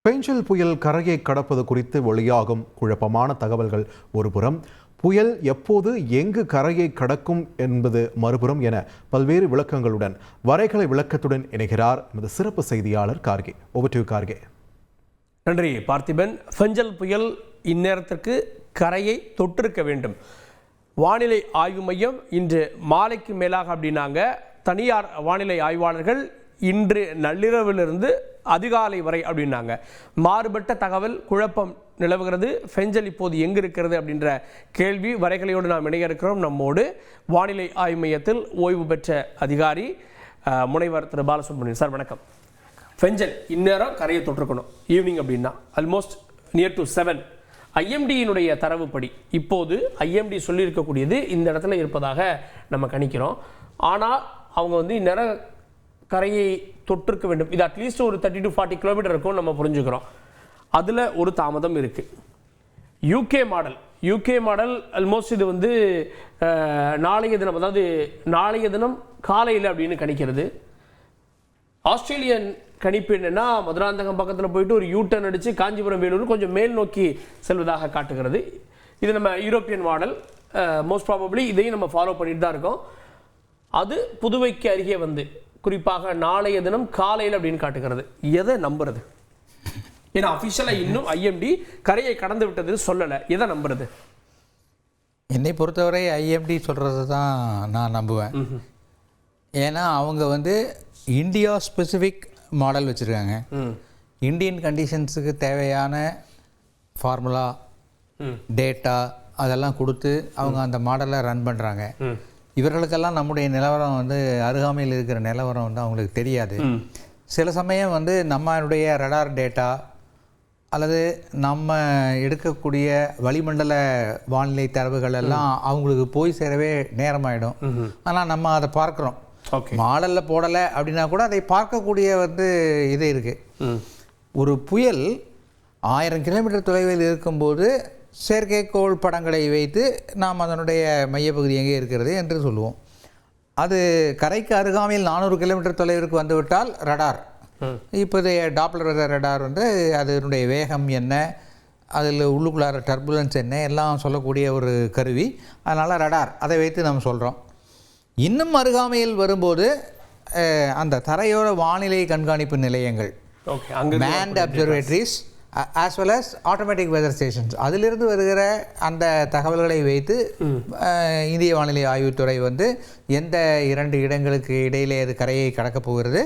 பெஞ்சல் புயல் கரையை கடப்பது குறித்து வெளியாகும் குழப்பமான தகவல்கள் ஒருபுறம், புயல் எப்போது எங்கு கரையை கடக்கும் என்பது மறுபுறம் என பல்வேறு விளக்கங்களுடன் வரைகலை விளக்கத்துடன் இணைகிறார் எமது சிறப்பு செய்தியாளர் கார்கே. Over to Kharge. நன்றி பார்த்திபன். பெஞ்சல் புயல் இந்நேரத்திற்கு கரையை தொட்டிருக்க வேண்டும். வானிலை ஆய்வு மையம் இன்று மாலைக்கு மேலாக அப்படின்னாங்க. தனியார் வானிலை ஆய்வாளர்கள் இன்று நள்ளிரவிலிருந்து அதிகாலை வரை அப்படின்னாங்க. மாறுபட்ட தகவல், குழப்பம் நிலவுகிறது. பெஞ்சல் இப்போது எங்கு இருக்கிறது அப்படின்ற கேள்வி வரைகலையோடு நாம் இணைய இருக்கிறோம். நம்மோடு வானிலை ஆய்வு மையத்தில் ஓய்வு பெற்ற அதிகாரி முனைவர் திரு பாலசுப்ரமணியன் சார், வணக்கம். பெஞ்சல் இந்நேரம் கரையை தொட்டிருக்கணும் ஈவினிங் அப்படின்னா ஆல்மோஸ்ட் நியர் டு 7. ஐஎம்டியினுடைய தரவுப்படி இப்போது ஐஎம்டி சொல்லியிருக்கக்கூடியது இந்த இடத்துல இருப்பதாக நம்ம கணிக்கிறோம். ஆனால் அவங்க இந்நேரம் கரையை தொட்டிருக்க வேண்டும். இது அட்லீஸ்ட் ஒரு 30 to 40 கிலோமீட்டர் இருக்கும் நம்ம புரிஞ்சுக்கிறோம். அதில் ஒரு தாமதம் இருக்குது. யூகே மாடல் ஆல்மோஸ்ட் இது நாளைய தினம், அதாவது நாளைய தினம் காலையில் அப்படின்னு கணிக்கிறது. ஆஸ்திரேலியன் கணிப்பு என்னன்னா, மதுராந்தகம் பக்கத்தில் போயிட்டு ஒரு யூட்டர்ன் அடித்து காஞ்சிபுரம் வேலூர் கொஞ்சம் மேல் நோக்கி செல்வதாக காட்டுகிறது. இது நம்ம யூரோப்பியன் மாடல். மோஸ்ட் ப்ராபப்ளி இதையும் நம்ம ஃபாலோ பண்ணிட்டு தான் இருக்கோம். அது புதுவைக்கு அருகே குறிப்பாக நாளைய தினம் காலையில் அப்படின்னு காட்டுகிறது. எதை நம்புறது? ஏன்னா அஃபிஷியலாக இன்னும் ஐஎம்டி கரையை கடந்து விட்டது சொல்லலை. எதை நம்புறது? என்னை பொறுத்தவரை ஐஎம்டி சொல்கிறது தான் நான் நம்புவேன். ஏன்னா அவங்க இந்தியா ஸ்பெசிஃபிக் மாடல் வச்சுருக்காங்க. இந்தியன் கண்டிஷன்ஸுக்கு தேவையான ஃபார்முலா, டேட்டா அதெல்லாம் கொடுத்து அவங்க அந்த மாடலை ரன் பண்ணுறாங்க. இவர்களுக்கெல்லாம் நம்முடைய நிலவரம் அருகாமையில் இருக்கிற நிலவரம் அவங்களுக்கு தெரியாது. சில சமயம் நம்மளுடைய ரடார் டேட்டா அல்லது நம்ம எடுக்கக்கூடிய வளிமண்டல வானிலை தரவுகள் எல்லாம் அவங்களுக்கு போய் சேரவே நேரமாயிடும். ஆனால் நம்ம அதை பார்க்குறோம். மாடலில் போடலை அப்படின்னா கூட அதை பார்க்கக்கூடிய இது இருக்குது. ஒரு புயல் 1000 கிலோமீட்டர் தொலைவில் இருக்கும்போது செயற்கைக்கோள் படங்களை வைத்து நாம் அதனுடைய மையப்பகுதி எங்கே இருக்கிறது என்று சொல்லுவோம். அது கரைக்கு அருகாமையில் 400 கிலோமீட்டர் தொலைவிற்கு வந்துவிட்டால் ரடார், இப்போதைய டாப்ளர் ரடார் அதனுடைய வேகம் என்ன, அதில் உள்ளுக்குள்ளார டர்புலன்ஸ் என்ன எல்லாம் சொல்லக்கூடிய ஒரு கருவி. அதனால் ரடார் அதை வைத்து நம்ம சொல்கிறோம். இன்னும் அருகாமையில் வரும்போது அந்த தரையோர வானிலை கண்காணிப்பு நிலையங்கள், manned observatories as well as automatic weather stations, அதிலிருந்து வருகிற அந்த தகவல்களை வைத்து இந்திய வானிலை ஆய்வுத்துறை எந்த 2 இடங்களுக்கு இடையிலே அது கரையை கடக்கப் போகிறது,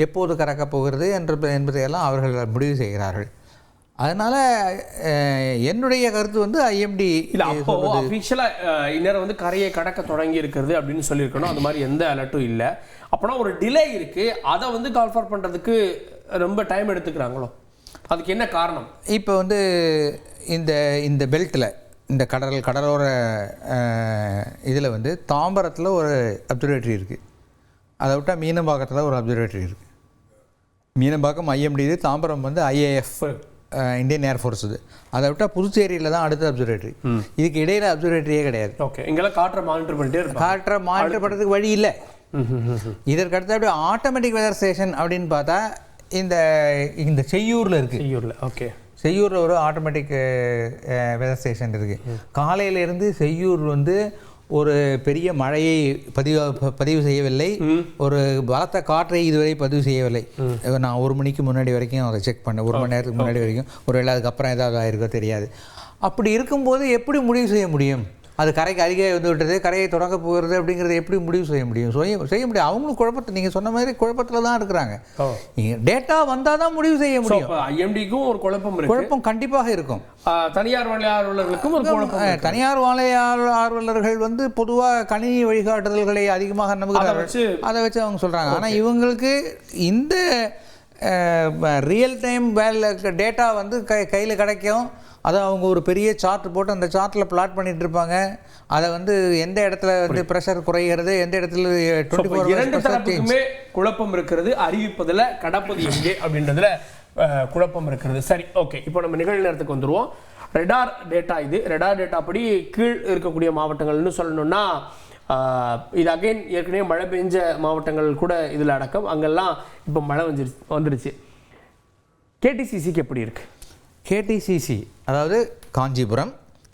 எப்போது கடக்கப் போகிறது என்பதையெல்லாம் அவர்கள் முடிவு செய்கிறார்கள். அதனால் என்னுடைய கருத்து ஐஎம்டி அஃபிஷியலாக இந்நேரம் கரையை கடக்க தொடங்கி இருக்கிறது அப்படின்னு சொல்லியிருக்கணும். அது மாதிரி எந்த அலர்ட்டும் இல்லை. அப்போனா ஒரு டிலே இருக்குது. அதை கால்ஃபார் பண்ணுறதுக்கு ரொம்ப டைம் எடுத்துக்கிறாங்களோ? அதுக்கு என்ன காரணம்? இப்போ இந்த பெல்ட்டில், இந்த கடலோர இதில் தாம்பரத்தில் ஒரு அப்சர்வேட்டரி இருக்குது. அதை விட்டால் மீனம்பாக்கத்தில் ஒரு அப்சர்வேட்டரி இருக்குது. Meenambakkam IMD, Tambaram IAF Indian air force. அதை விட்டால் புதுச்சேரியில் தான் அடுத்த அப்சர்வேட்டரி. இதுக்கு இடையில் அப்சர்வேட்டரியே கிடையாது. இங்கெல்லாம் காற்றை மானிட்டர் பண்ணுறதுக்கு வழி இல்லை. இதற்கு அடுத்த ஆட்டோமேட்டிக் வெதர் ஸ்டேஷன் அப்படின்னு பார்த்தா இந்த செய்யூரில் இருக்குது. செய்யூரில் ஒரு ஆட்டோமேட்டிக் வெதர் ஸ்டேஷன் இருக்குது. காலையிலேருந்து செய்யூர் ஒரு பெரிய மழையை பதிவு செய்யவில்லை, ஒரு பலத்த காற்றை இதுவரை பதிவு செய்யவில்லை. நான் 1 மணிக்கு முன்னாடி வரைக்கும் அதை செக் பண்ணேன். 1 மணி நேரத்துக்கு முன்னாடி வரைக்கும். ஒருவேளை அதுக்கப்புறம் ஏதாவது ஆயிருக்கோ தெரியாது. அப்படி இருக்கும்போது எப்படி முடிவு செய்ய முடியும்? அது கரைக்கு அருகே விட்டது, கரையை தொடங்க போகிறது அப்படிங்கிறத எப்படி முடிவு செய்ய முடியும்? செய்ய முடியும். அவங்களும் குழப்பத்தை, நீங்கள் சொன்ன மாதிரி குழப்பத்தில் தான் இருக்கிறாங்க. டேட்டா வந்தால் தான் முடிவு செய்ய முடியும். ஐஎம்டிக்கும் ஒரு குழப்பம் கண்டிப்பாக இருக்கும். தனியார் வானிலை ஆர்வலர்களுக்கும் ஒரு குழப்பம். தனியார் வானிலை ஆர்வலர்கள் பொதுவாக கணினி வழிகாட்டுதல்களை அதிகமாக நம்புகிறார்கள். அதை வச்சு அவங்க சொல்கிறாங்க. ஆனால் இவங்களுக்கு இந்த ரியல் டைம் டேட்டா கையில் கிடைக்கும். அதை அவங்க ஒரு பெரிய சார்ட் போட்டு அந்த சார்ட்டில் பிளாட் பண்ணிட்டு இருப்பாங்க. அதை எந்த இடத்துல ப்ரெஷர் குறைகிறது, எந்த இடத்துல 24 தரப்புக்குமே குழப்பம் இருக்கிறது. அறிவிப்பதில் கடப்பது எங்கே அப்படின்றதுல குழப்பம் இருக்கிறது. சரி, ஓகே. இப்போ நம்ம நிகழ்வு நேரத்துக்கு வந்துடுவோம். ரெடார் டேட்டா, இது ரெடார் டேட்டா படி கீழ் இருக்கக்கூடிய மாவட்டங்கள்னு சொல்லணும்னா இது அகைன் ஏற்கனவே மழை பெஞ்ச மாவட்டங்கள் கூட இதில் அடக்கம். அங்கெல்லாம் இப்போ மழை வந்துருச்சு. கேடிசிசிக்கு எப்படி இருக்கு? கேடிசிசி அதாவது காஞ்சிபுரம்,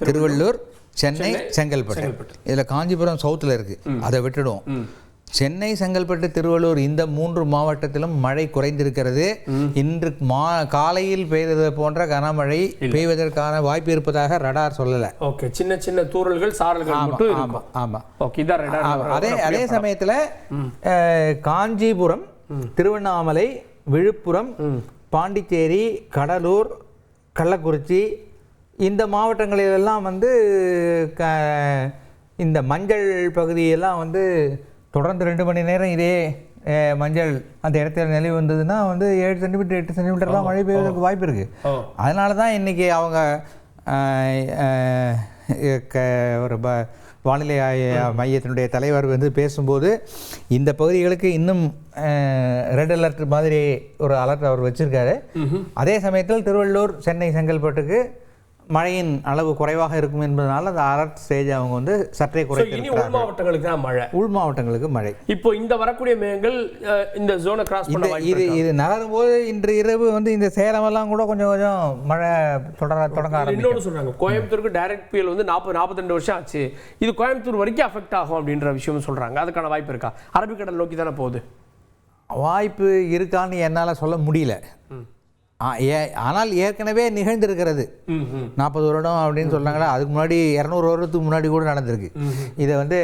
திருவள்ளூர், சென்னை, செங்கல்பட்டு. இதில் காஞ்சிபுரம் சவுத்தில் இருக்குது, அதை விட்டுடுவோம். சென்னை, செங்கல்பட்டு, திருவள்ளூர் இந்த 3 மாவட்டத்திலும் மழை குறைந்திருக்கிறது. இன்று காலையில் பெய்தது போன்ற கனமழை பெய்வதற்கான வாய்ப்பு இருப்பதாக ரடார் சொல்லலை. ஓகே, சின்ன சின்ன தூறல்கள், சாரல்கள் மட்டும் இருக்கும். ஆமாம். ஓகே, இதான் ரடார். அதே சமயத்தில் காஞ்சிபுரம், திருவண்ணாமலை, விழுப்புரம், பாண்டிச்சேரி, கடலூர், கள்ளக்குறிச்சி இந்த மாவட்டங்களிலெல்லாம் வந்து இந்த மஞ்சள் பகுதியெல்லாம் வந்து தொடர்ந்து 2 மணி நேரம் இதே மஞ்சள் அந்த இடத்துல நிலை வந்ததுன்னா வந்து 7 சென்டிமீட்டர் 8 சென்டிமீட்டர்லாம் மழை பெய்வதற்கு வாய்ப்பு இருக்குது. அதனால தான் இன்றைக்கி அவங்க ஒரு வானிலை மையத்தினுடைய தலைவர் வந்து பேசும்போது இந்த பகுதிகளுக்கு இன்னும் ரெட் அலர்ட் மாதிரி ஒரு அலர்ட் அவர் வச்சுருக்காரு. அதே சமயத்தில் திருவள்ளூர், சென்னை, செங்கல்பட்டுக்கு மழையின் அளவு குறைவாக இருக்கும் என்பதனால அந்த அலர்ட் ஸ்டேஜ் அவங்க வந்து சற்றே குறைத்திருக்கிறார்கள். உள் மாவட்டங்களுக்கு தான் மழை, உள் மாவட்டங்களுக்கு மழை. இப்போ இந்த வரக்கூடிய மேகங்கள் இந்த ஜோனை கிராஸ் பண்ண வாய்ப்பு இது நகரும் போது இன்று இரவு வந்து இந்த சேலமெல்லாம் கூட கொஞ்சம் மழை தொடங்க ஆரம்பிக்கும். இன்னொன்று சொல்றாங்க, கோயம்புத்தூருக்கு டைரக்ட் புயல் வந்து 40-42 வருஷம் ஆச்சு, இது கோயம்புத்தூர் வரைக்கும் அஃபெக்ட் ஆகும் அப்படின்ற விஷயம் சொல்றாங்க. அதுக்கான வாய்ப்பு இருக்கா? அரபிக்கடல் நோக்கி தானே போகுது, வாய்ப்பு இருக்கான்னு என்னால் சொல்ல முடியல. ஆனால் ஏற்கனவே நிகழ்ந்திருக்கிறது. 40 வருடம் அப்படின்னு சொல்கிறாங்களா, அதுக்கு முன்னாடி 200 வருடத்துக்கு முன்னாடி கூட நடந்திருக்கு. இதை வந்து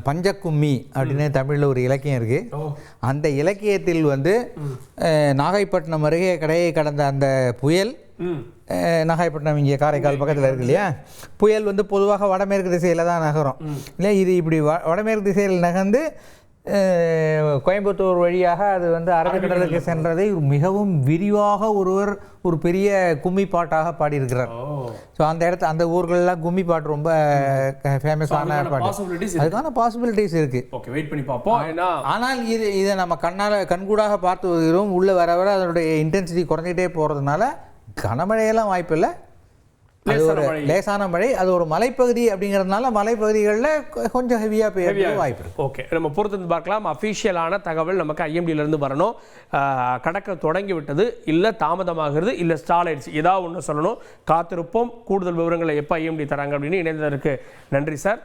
பஞ்சக்கும்மி அப்படின்னு தமிழில் ஒரு இலக்கியம் இருக்குது. அந்த இலக்கியத்தில் வந்து நாகைப்பட்டினம் அருகே கடையை கடந்த அந்த புயல், நாகைப்பட்டினம் இங்கே காரைக்கால் பக்கத்தில் இருக்கு இல்லையா, புயல் வந்து பொதுவாக வடமேற்கு திசையில் தான் நகரும் இல்லையா. இது இப்படி வடமேற்கு திசையில் நகர்ந்து கோயம்புத்தூர் வழியாக அது வந்து அரபிக்கடலுக்கு சென்றதை மிகவும் விரிவாக ஒரு பெரிய கும்மி பாட்டாக பாடியிருக்கிறார். ஸோ அந்த ஊர்களெல்லாம் கும்மி பாட்டு ரொம்ப ஃபேமஸான பாட்டு. அதுக்கான பாசிபிலிட்டிஸ் இருக்குது. ஆனால் இதை நம்ம கண்கூடாக பார்த்து வருகிறோம். உள்ளே வர வர அதனுடைய இன்டென்சிட்டி குறைஞ்சிட்டே போகிறதுனால கனமழையெல்லாம் வாய்ப்பு இல்லை. அது ஒரு லேசான மழை, அது ஒரு மலைப்பகுதி அப்படிங்கிறதுனால மலைப்பகுதிகளில் கொஞ்சம் ஹெவியாக பெய்ய வாய்ப்பு இருக்குது. ஓகே, நம்ம பொறுத்து பார்க்கலாம். அஃபிஷியலான தகவல் நமக்கு ஐஎம்டியிலேருந்து வரணும். கடக்க தொடங்கி விட்டது, இல்லை தாமதமாகிறது, இல்லை ஸ்டால் ஆயிடுச்சு, ஏதாவது ஒன்று சொல்லணும். காத்திருப்போம். கூடுதல் விவரங்களை எப்போ ஐஎம்டி தராங்க அப்படின்னு இணைந்ததற்கு நன்றி சார்.